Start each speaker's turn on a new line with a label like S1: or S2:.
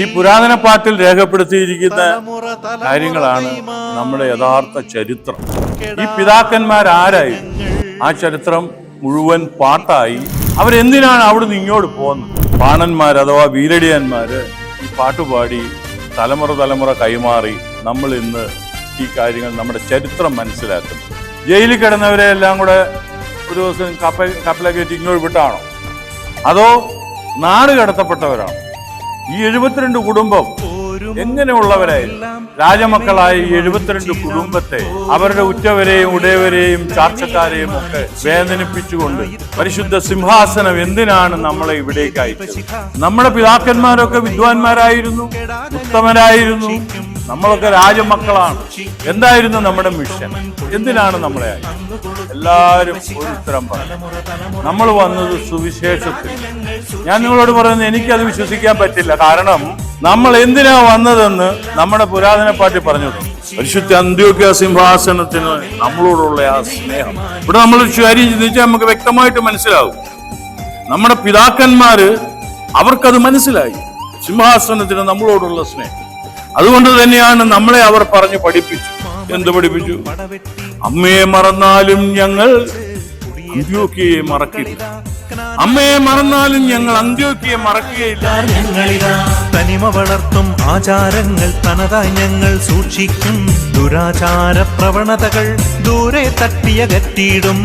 S1: ഈ പുരാതന പാട്ടിൽ രേഖപ്പെടുത്തിയിരിക്കുന്ന കാര്യങ്ങളാണ് നമ്മുടെ യഥാർത്ഥ ചരിത്രം. ഈ പിതാക്കന്മാരാരായി ആ ചരിത്രം മുഴുവൻ പാട്ടായി. അവരെന്തിനാണ് അവിടുന്ന് ഇങ്ങോട്ട് പോകുന്നത്? പാണന്മാർ അഥവാ വീരടിയന്മാര് ഈ പാട്ടുപാടി തലമുറ തലമുറ കൈമാറി നമ്മൾ ഇന്ന് ഈ കാര്യങ്ങൾ നമ്മുടെ ചരിത്രം മനസ്സിലാക്കുന്നു. ജയിലിൽ കിടന്നവരെ എല്ലാം കൂടെ ഒരു ദിവസം കപ്പലൊക്കെ ഇങ്ങോട്ട് വിട്ടാണോ, അതോ നാട് കടത്തപ്പെട്ടവരാണോ? ഈ 72 കുടുംബം എങ്ങനെയുള്ളവരായിരുന്നു? രാജമക്കളായ ഈ 72 കുടുംബത്തെ അവരുടെ ഉറ്റവരെയും ഉടയവരെയും ചാർച്ചക്കാരെയും ഒക്കെ വേദനിപ്പിച്ചുകൊണ്ട് പരിശുദ്ധ സിംഹാസനം എന്തിനാണ് നമ്മളെ ഇവിടേക്ക് അയച്ചത്? നമ്മുടെ പിതാക്കന്മാരൊക്കെ വിദ്വാൻമാരായിരുന്നു, ഉത്തമരായിരുന്നു. നമ്മളൊക്കെ രാജമക്കളാണ്. എന്തായിരുന്നു നമ്മുടെ മിഷൻ? എന്തിനാണ് നമ്മളെ അയച്ചത്? എല്ലാവരും ഒരു ഉത്തരം പറഞ്ഞു. നമ്മൾ വന്നത് സുവിശേഷത്തിൽ. ഞാൻ നിങ്ങളോട് പറയുന്നത് എനിക്കത് വിശ്വസിക്കാൻ പറ്റില്ല. കാരണം നമ്മൾ എന്തിനാ വന്നതെന്ന് നമ്മുടെ പുരാതന പാട്ടി പറഞ്ഞു. പരിശുദ്ധ അന്ത്യോക്യ സിംഹാസനത്തിന് നമ്മളോടുള്ള ആ സ്നേഹം. ഇവിടെ നമ്മൾ കാര്യം ചിന്തിച്ചാൽ നമുക്ക് വ്യക്തമായിട്ട് മനസ്സിലാവും. നമ്മുടെ പിതാക്കന്മാര് അവർക്കത് മനസ്സിലായി, സിംഹാസനത്തിന് നമ്മളോടുള്ള സ്നേഹം. അതുകൊണ്ട് തന്നെയാണ് നമ്മളെ അവർ പറഞ്ഞു പഠിപ്പിച്ചു. എന്ത് പഠിപ്പിച്ചു? അമ്മയെ മറന്നാലും ഞങ്ങൾ അന്ത്യോക്യയെ മറക്കില്ല. അമ്മയെ മറന്നാലും ഞങ്ങൾ അന്ത്യോക്യയെ മറക്കുകയില്ല.
S2: തനിമ വളർത്തും ആചാരങ്ങൾ തനതായി ഞങ്ങൾ സൂക്ഷിക്കും. ദുരാചാര പ്രവണതകൾ ദൂരെ തട്ടിയകറ്റിയിടും.